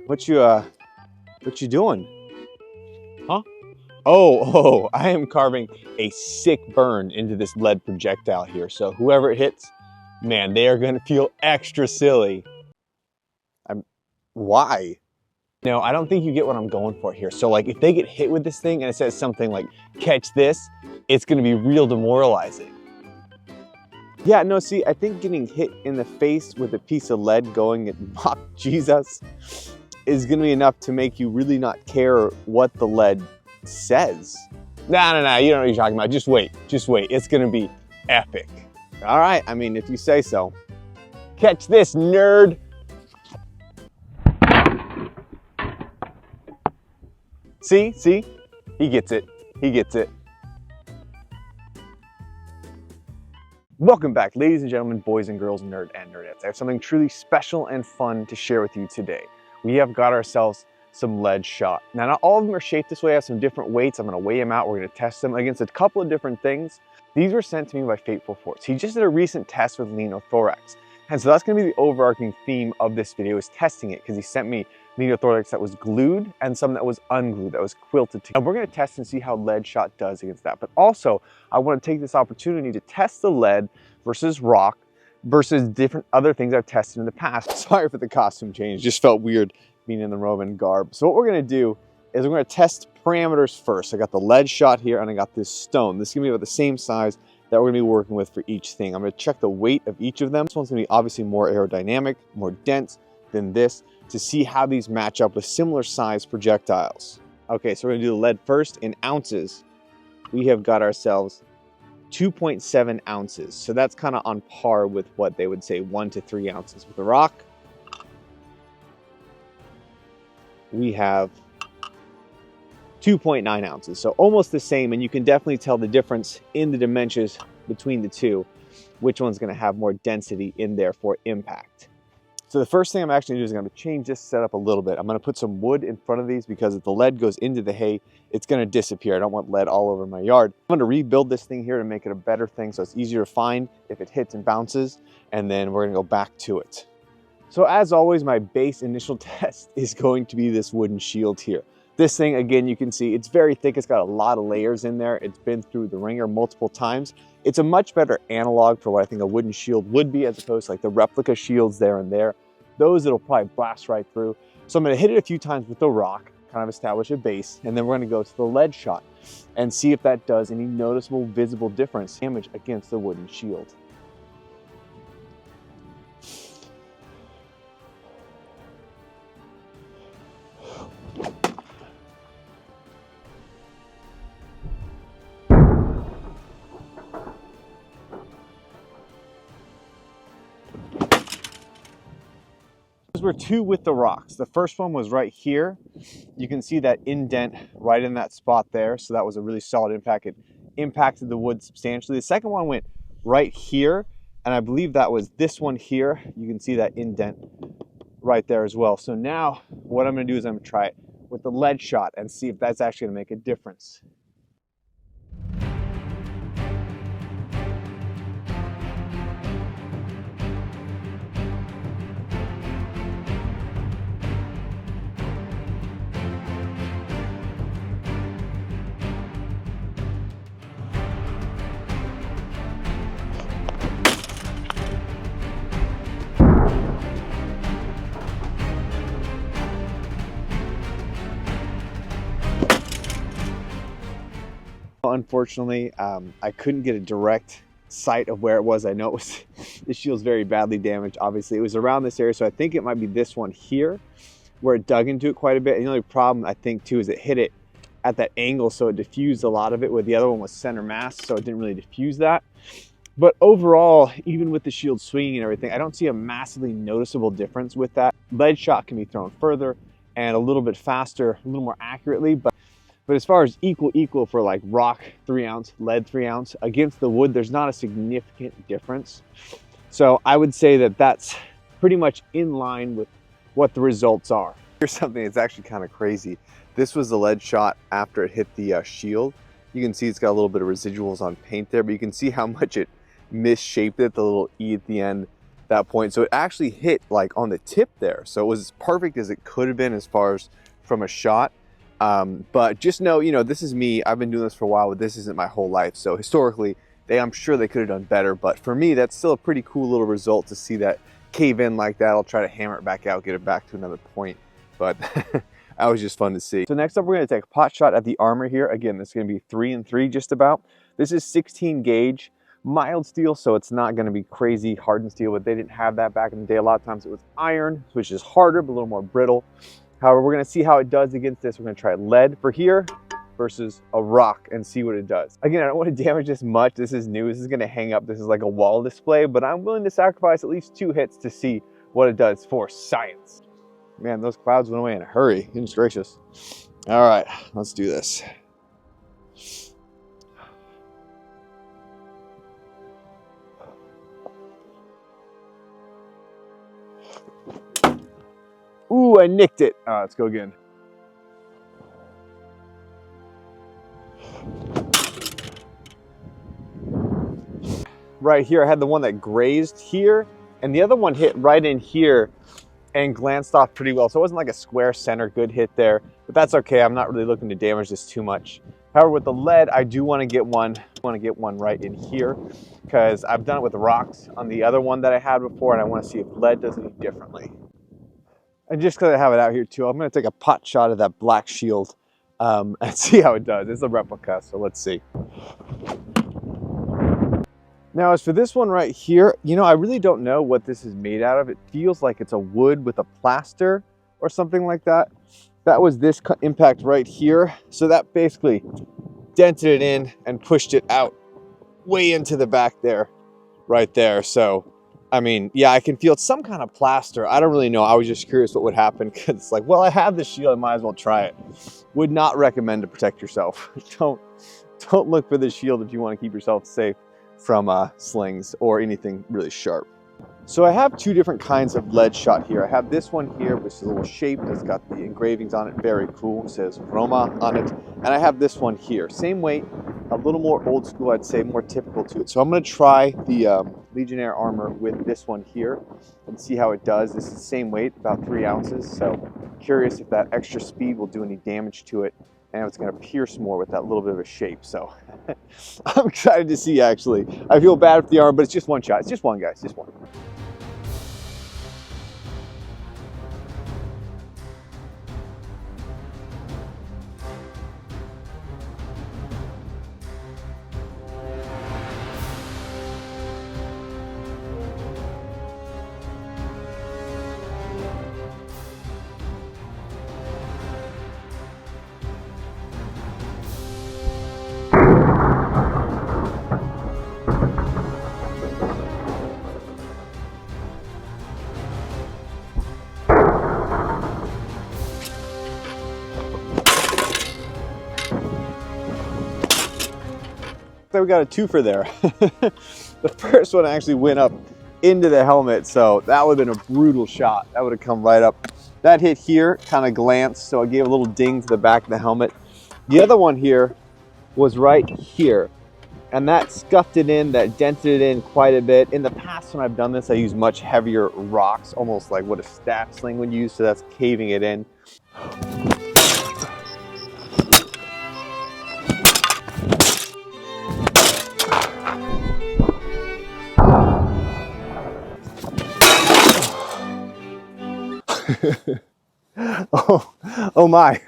What you doing? Huh? Oh, I am carving a sick burn into this lead projectile here. So whoever it hits, man, they are gonna feel extra silly. Why? No, I don't think you get what I'm going for here. So like if they get hit with this thing and it says something like, catch this, it's gonna be real demoralizing. Yeah, no, see, I think getting hit in the face with a piece of lead going at Mock Jesus is gonna be enough to make you really not care what the lead says. No, you don't know what you're talking about. Just wait, it's gonna be epic. All right, I mean, if you say so. Catch this, nerd. See, he gets it. Welcome back, ladies and gentlemen, boys and girls, nerd and nerdettes. I have something truly special and fun to share with you today. We have got ourselves some lead shot. Now, not all of them are shaped this way. I have some different weights. I'm gonna weigh them out. We're gonna test them against a couple of different things. These were sent to me by Fateful Force. He just did a recent test with Linothorax. And so that's gonna be the overarching theme of this video, is testing it, because he sent me Linothorax that was glued and some that was unglued, that was quilted together. And we're gonna test and see how lead shot does against that. But also, I wanna take this opportunity to test the lead versus rock versus different other things I've tested in the past. Sorry for the costume change, just felt weird being in the Roman garb. So what we're gonna do is we're gonna test parameters first. I got the lead shot here and I got this stone. This is gonna be about the same size that we're gonna be working with for each thing. I'm gonna check the weight of each of them. This one's gonna be obviously more aerodynamic, more dense than this, to see how these match up with similar size projectiles. Okay, so we're gonna do the lead first in ounces. We have got ourselves 2.7 ounces. So that's kind of on par with what they would say 1 to 3 ounces with the rock. We have 2.9 ounces, so almost the same, and you can definitely tell the difference in the dimensions between the two, which one's gonna have more density in there for impact. So the first thing I'm actually gonna do is I'm gonna change this setup a little bit. I'm gonna put some wood in front of these because if the lead goes into the hay, it's gonna disappear. I don't want lead all over my yard. I'm gonna rebuild this thing here to make it a better thing so it's easier to find if it hits and bounces, and then we're gonna go back to it. So as always, my base initial test is going to be this wooden shield here. This thing, again, you can see it's very thick. It's got a lot of layers in there. It's been through the ringer multiple times. It's a much better analog for what I think a wooden shield would be, as opposed to like the replica shields there and there. Those it'll probably blast right through. So I'm gonna hit it a few times with the rock, kind of establish a base, and then we're gonna go to the lead shot and see if that does any noticeable, visible difference damage against the wooden shield. Those were two with the rocks. The first one was right here. You can see that indent right in that spot there. So that was a really solid impact. It impacted the wood substantially. The second one went right here. And I believe that was this one here. You can see that indent right there as well. So now what I'm gonna do is I'm gonna try it with the lead shot and see if that's actually gonna make a difference. Unfortunately, I couldn't get a direct sight of where it was. I know it was, the shield's very badly damaged. Obviously, it was around this area, so I think it might be this one here, where it dug into it quite a bit. And the only problem, I think, too, is it hit it at that angle, so it diffused a lot of it, where the other one was center mass, so it didn't really diffuse that. But overall, even with the shield swinging and everything, I don't see a massively noticeable difference with that. Lead shot can be thrown further and a little bit faster, a little more accurately, but as far as equal for like rock 3 ounce, lead 3 ounce against the wood, there's not a significant difference. So I would say that that's pretty much in line with what the results are. Here's something that's actually kind of crazy. This was the lead shot after it hit the shield. You can see it's got a little bit of residuals on paint there, but you can see how much it misshaped it. The little E at the end that point. So it actually hit like on the tip there. So it was as perfect as it could have been as far as from a shot. But just know, you know, this is me. I've been doing this for a while, but this isn't my whole life. So historically, I'm sure they could have done better. But for me, that's still a pretty cool little result to see that cave in like that. I'll try to hammer it back out, get it back to another point. But that was just fun to see. So next up, we're going to take a pot shot at the armor here. Again, this is going to be 3 and 3 just about. This is 16 gauge, mild steel, so it's not going to be crazy hardened steel, but they didn't have that back in the day. A lot of times it was iron, which is harder, but a little more brittle. However, we're going to see how it does against this. We're going to try lead for here versus a rock and see what it does. Again, I don't want to damage this much. This is new. This is going to hang up. This is like a wall display, but I'm willing to sacrifice at least 2 hits to see what it does for science. Man, those clouds went away in a hurry. Goodness gracious. All right, let's do this. Ooh, I nicked it. All right, let's go again. Right here, I had the one that grazed here, and the other one hit right in here and glanced off pretty well. So it wasn't like a square center good hit there, but that's okay. I'm not really looking to damage this too much. However, with the lead, I do want to get one. I want to get one right in here because I've done it with rocks on the other one that I had before, and I want to see if lead does any differently. And just because I have it out here too, I'm going to take a pot shot of that black shield and see how it does. It's a replica, so let's see. Now, as for this one right here, you know, I really don't know what this is made out of. It feels like it's a wood with a plaster or something like that. That was this impact right here. So that basically dented it in and pushed it out way into the back there, right there. So, I mean, yeah, I can feel it's some kind of plaster. I don't really know. I was just curious what would happen because it's like, well, I have the shield. I might as well try it. Would not recommend to protect yourself. Don't look for the shield if you want to keep yourself safe from slings or anything really sharp. So I have 2 different kinds of lead shot here. I have this one here, which is a little shape that's got the engravings on it, very cool. It says Roma on it. And I have this one here, same weight, a little more old school, I'd say, more typical to it. So I'm going to try the Legionnaire armor with this one here and see how it does. This is the same weight, about 3 ounces. So curious if that extra speed will do any damage to it, and it's going to pierce more with that little bit of a shape. So I'm excited to see, actually. I feel bad for the arm, but it's just one shot. It's just one, guys, just one. So we got a twofer there. The first one actually went up into the helmet, so that would have been a brutal shot. That would have come right up. That hit here, kind of glanced, so it gave a little ding to the back of the helmet. The other one here was right here, and that scuffed it in, that dented it in quite a bit. In the past, when I've done this, I use much heavier rocks, almost like what a staff sling would use, so that's caving it in. oh my.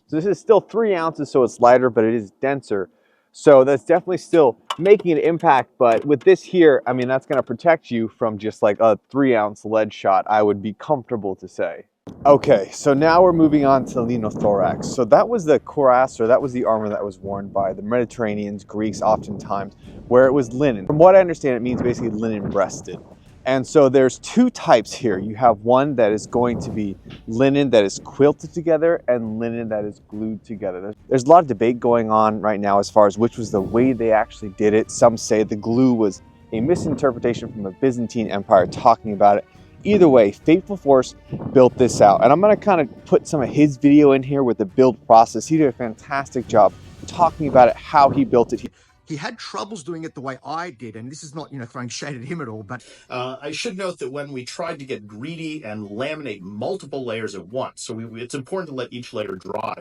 So this is still 3 ounces, so it's lighter, but it is denser. So that's definitely still making an impact, but with this here, I mean, that's going to protect you from just like a 3-ounce lead shot, I would be comfortable to say. Okay, so now we're moving on to Linothorax. So that was the cuirass, or that was the armor that was worn by the Mediterraneans, Greeks oftentimes, where it was linen. From what I understand, it means basically linen breasted. And so there's 2 types here. You have one that is going to be linen that is quilted together and linen that is glued together. There's a lot of debate going on right now as far as which was the way they actually did it. Some say the glue was a misinterpretation from the Byzantine Empire talking about it. Either way, Fateful Force built this out. And I'm gonna kind of put some of his video in here with the build process. He did a fantastic job talking about it, how he built it. He had troubles doing it the way I did, and this is not, throwing shade at him at all, but I should note that when we tried to get greedy and laminate multiple layers at once, so it's important to let each layer dry.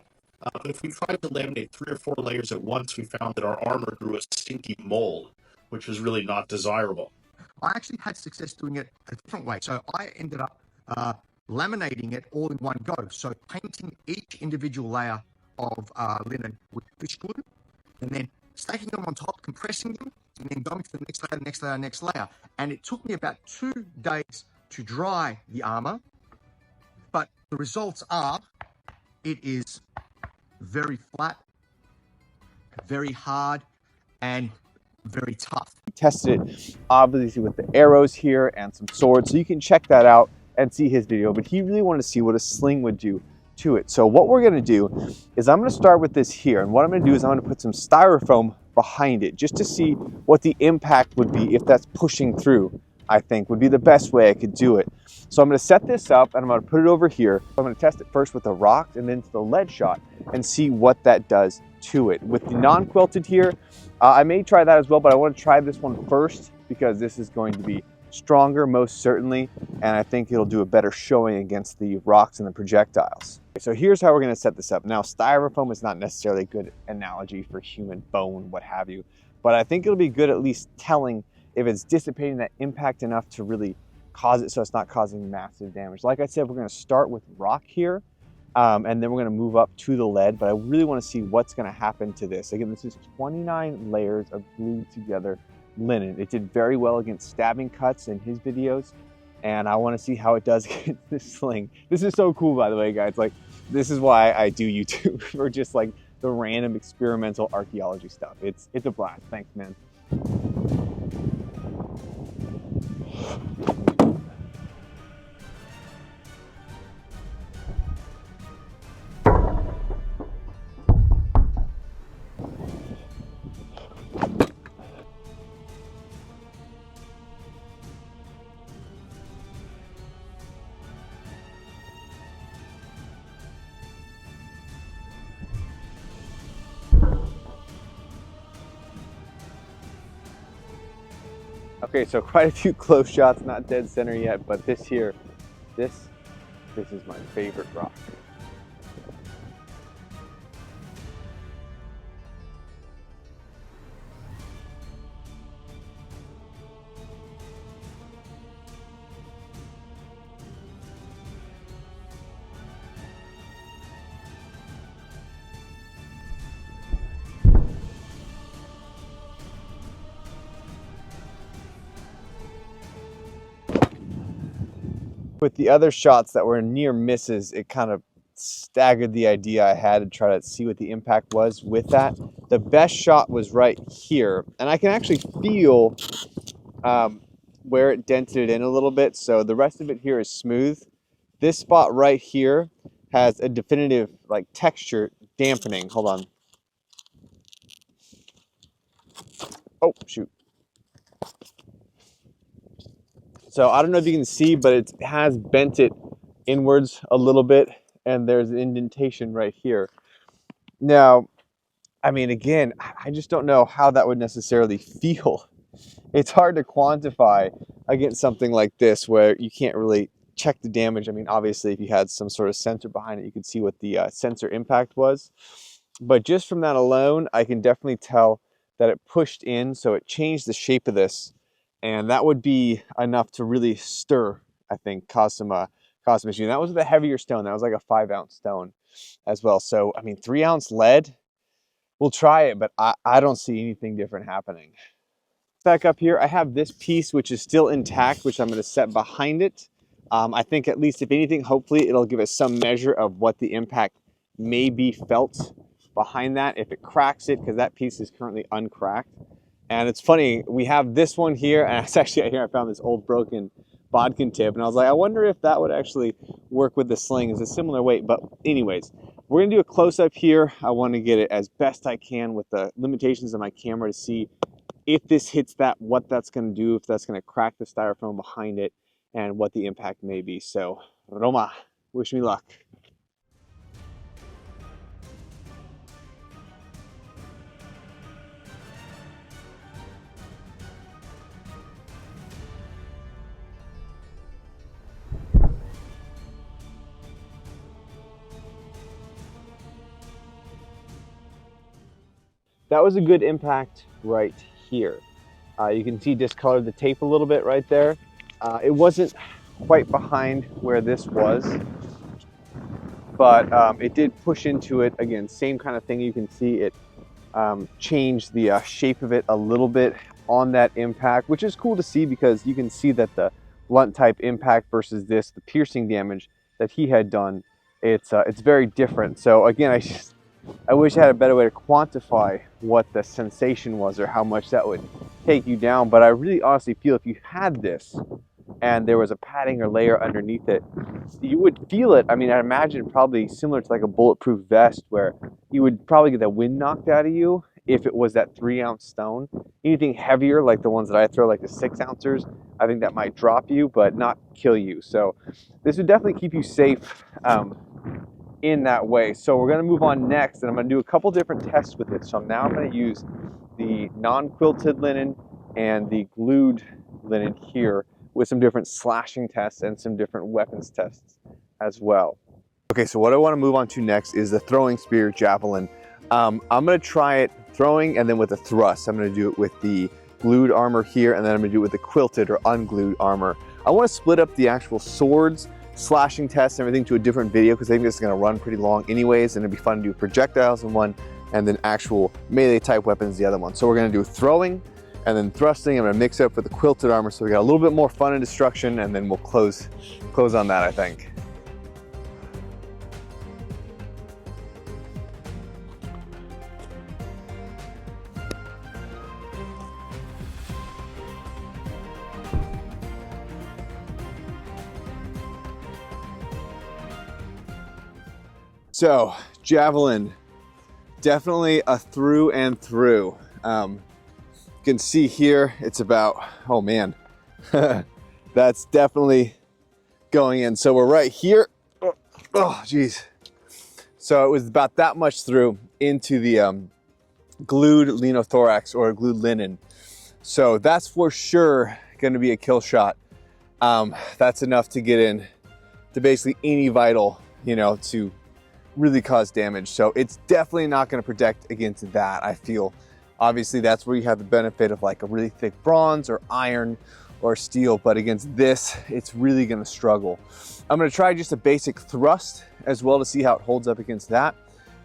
But if we tried to laminate 3 or 4 layers at once, we found that our armor grew a stinky mold, which was really not desirable. I actually had success doing it a different way. So I ended up laminating it all in one go. So painting each individual layer of linen with fish glue, and then stacking them on top, compressing them, and then going to the next layer, next layer, next layer. And it took me about 2 days to dry the armor. But the results are, it is very flat, very hard, and very tough. We tested it obviously with the arrows here and some swords, so you can check that out and see his video, but he really wanted to see what a sling would do to it. So what we're going to do is I'm going to start with this here, and what I'm going to do is I'm going to put some styrofoam behind it just to see what the impact would be if that's pushing through. I think would be the best way I could do it. So I'm going to set this up and I'm going to put it over here. I'm going to test it first with the rock and then to the lead shot and see what that does to it. With the non-quilted here, I may try that as well, but I want to try this one first because this is going to be stronger most certainly, and I think it'll do a better showing against the rocks and the projectiles. So here's how we're going to set this up. Now, styrofoam is not necessarily a good analogy for human bone, what have you, but I think it'll be good at least telling if it's dissipating that impact enough to really cause it so it's not causing massive damage. Like I said, we're going to start with rock here, and then we're going to move up to the lead, but I really want to see what's going to happen to this. Again, this is 29 layers of glued together linen. It did very well against stabbing cuts in his videos, and I want to see how it does against this sling. This is so cool, by the way, guys. Like, this is why I do YouTube, for just like the random experimental archaeology stuff. It's a blast. Thanks, man. Okay, so quite a few close shots, not dead center yet, but this here, this is my favorite rock. With the other shots that were near misses, it kind of staggered the idea I had to try to see what the impact was with that. The best shot was right here, and I can actually feel where it dented it in a little bit, so the rest of it here is smooth. This spot right here has a definitive like texture dampening. Hold on. Oh, shoot. So I don't know if you can see, but it has bent it inwards a little bit, and there's an indentation right here. Now, I mean, again, I just don't know how that would necessarily feel. It's hard to quantify against something like this where you can't really check the damage. I mean, obviously, if you had some sort of sensor behind it, you could see what the sensor impact was. But just from that alone, I can definitely tell that it pushed in, so it changed the shape of this. And that would be enough to really stir, I think, cause some issue. And that was the heavier stone. That was like a 5-ounce stone as well. So, I mean, 3-ounce lead, we'll try it, but I don't see anything different happening. Back up here, I have this piece which is still intact, which I'm going to set behind it. I think at least, if anything, hopefully it'll give us some measure of what the impact may be felt behind that if it cracks it, because that piece is currently uncracked. And it's funny, we have this one here, and it's actually here I found this old broken bodkin tip, and I was like, I wonder if that would actually work with the sling. It's a similar weight, but anyways, we're gonna do a close-up here. I want to get it as best I can with the limitations of my camera to see if this hits that, what that's gonna do, if that's gonna crack the styrofoam behind it, and what the impact may be. So, Roma, wish me luck. that was a good impact right here. You can see discolored the tape a little bit right there. It wasn't quite behind where this was, but it did push into it. Again, same kind of thing. You can see it changed the shape of it a little bit on that impact, which is cool to see because you can see that the blunt type impact versus this, the piercing damage that he had done, it's very different. So again, I wish I had a better way to quantify what the sensation was or how much that would take you down. But I really honestly feel if you had this and there was a padding or layer underneath it, you would feel it. I mean, I imagine probably similar to like a bulletproof vest where you would probably get the wind knocked out of you if it was that 3-ounce stone. Anything heavier like the ones that I throw, like the 6-ouncers, I think that might drop you but not kill you. So this would definitely keep you safe in that way. So we're going to move on next, and I'm going to do a couple different tests with it. So now I'm going to use the non-quilted linen and the glued linen here with some different slashing tests and some different weapons tests as well. Okay, so what I want to move on to next is the throwing spear javelin. I'm going to try it throwing and then with a thrust. I'm going to do it with the glued armor here, and then I'm going to do it with the quilted or unglued armor. I want to split up the actual swords, slashing tests, and everything to a different video because I think this is going to run pretty long anyways, and it'd be fun to do projectiles in one and then actual melee type weapons the other one. So we're going to do throwing and then thrusting. I'm going to mix it up with the quilted armor so we got a little bit more fun and destruction, and then we'll close on that, I think. So javelin, definitely a through and through. You can see here, it's about, oh man, that's definitely going in. So we're right here. Oh, geez. So it was about that much through into the glued linothorax or glued linen. So that's for sure going to be a kill shot. That's enough to get in to basically any vital, you know, to really cause damage. So it's definitely not going to protect against that, I feel. Obviously, that's where you have the benefit of like a really thick bronze or iron or steel, but against this, it's really going to struggle. I'm going to try just a basic thrust as well to see how it holds up against that,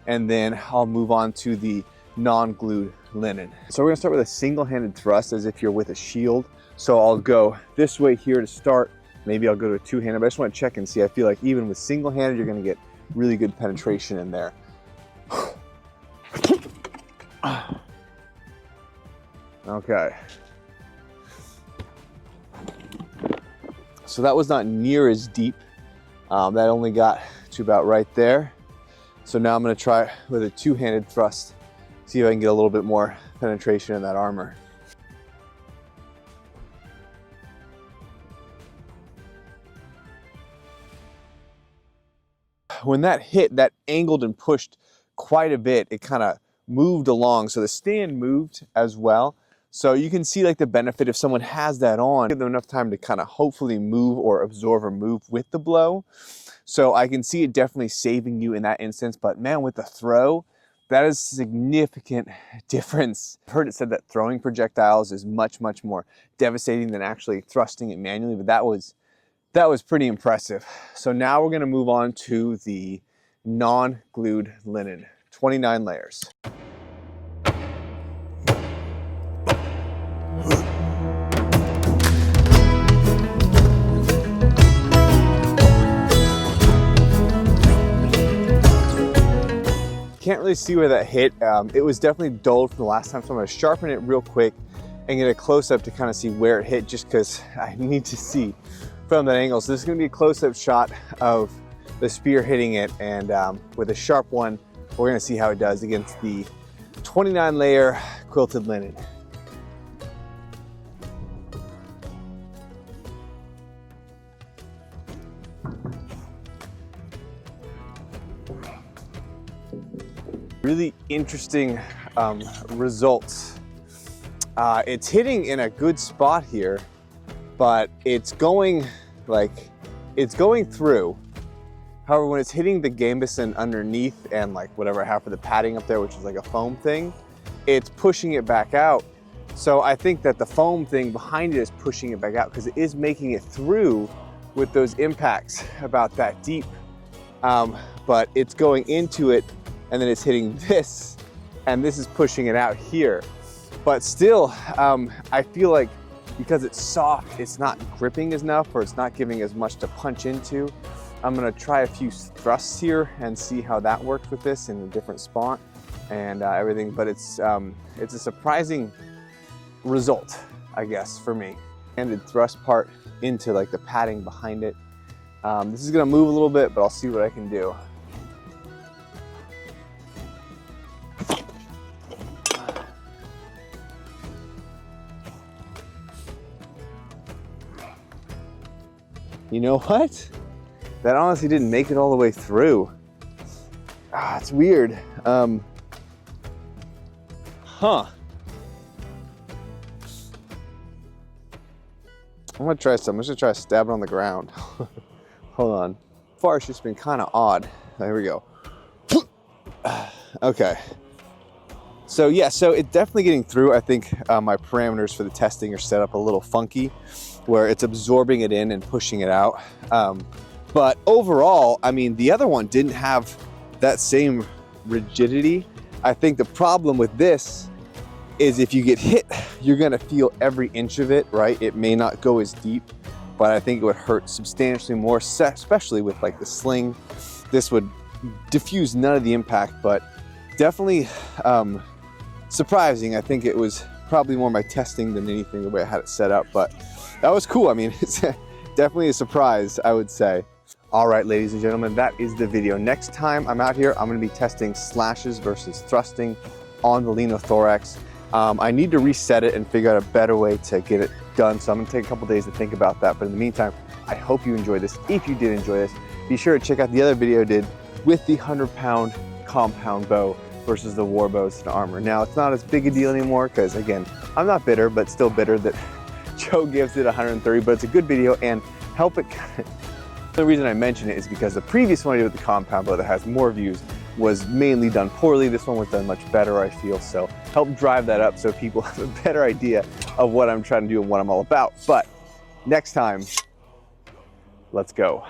and then I'll move on to the non-glued linen. So we're going to start with a single-handed thrust as if you're with a shield. So I'll go this way here to start. Maybe I'll go to a two-handed, but I just want to check and see. I feel like even with single-handed, you're going to get really good penetration in there. Okay. So that was not near as deep. That only got to about right there. So now I'm going to try with a two-handed thrust, see if I can get a little bit more penetration in that armor. When that hit, that angled and pushed quite a bit. It kind of moved along. So the stand moved as well. So you can see like the benefit if someone has that on, give them enough time to kind of hopefully move or absorb or move with the blow. So I can see it definitely saving you in that instance. But man, with the throw, that is a significant difference. I've heard it said that throwing projectiles is much, much more devastating than actually thrusting it manually, but that was pretty impressive. So now we're gonna move on to the non-glued linen, 29 layers. Can't really see where that hit. It was definitely dulled from the last time, so I'm gonna sharpen it real quick and get a close-up to kind of see where it hit, just because I need to see from that angle. So this is gonna be a close-up shot of the spear hitting it, and with a sharp one, we're gonna see how it does against the 29 layer quilted linen. Really interesting results. It's hitting in a good spot here, but it's going through. However, when it's hitting the gambeson underneath and like whatever I have for the padding up there, which is like a foam thing, it's pushing it back out. So I think that the foam thing behind it is pushing it back out because it is making it through with those impacts about that deep. But it's going into it and then it's hitting this, and this is pushing it out here. But still, I feel like because it's soft, it's not gripping enough, or it's not giving as much to punch into. I'm gonna try a few thrusts here and see how that works with this in a different spot and everything. But it's a surprising result, I guess, for me. And the thrust part into like the padding behind it. This is gonna move a little bit, but I'll see what I can do. You know what? That honestly didn't make it all the way through. It's weird. Huh. I'm gonna try some. I'm just gonna try to stab it on the ground. Hold on. So far, it's just been kind of odd. There we go. Okay. So yeah, so it's definitely getting through. I think my parameters for the testing are set up a little funky, where it's absorbing it in and pushing it out. But overall, I mean, the other one didn't have that same rigidity. I think the problem with this is if you get hit, you're gonna feel every inch of it, right? It may not go as deep, but I think it would hurt substantially more, especially with like the sling. This would diffuse none of the impact, but definitely surprising. I think it was probably more my testing than anything, the way I had it set up, but that was cool. I mean, it's definitely a surprise, I would say. All right, ladies and gentlemen, that is the video. Next time I'm out here, I'm gonna be testing slashes versus thrusting on the Linothorax. I need to reset it and figure out a better way to get it done, so I'm gonna take a couple days to think about that. But in the meantime, I hope you enjoyed this. If you did enjoy this, be sure to check out the other video I did with the 100-pound compound bow versus the war bows and armor. Now, it's not as big a deal anymore because, again, I'm not bitter, but still bitter that Joe gives it 130, but it's a good video and help it. The reason I mention it is because the previous one I did with the compound bow that has more views was mainly done poorly. This one was done much better, I feel, so help drive that up so people have a better idea of what I'm trying to do and what I'm all about. But next time, let's go.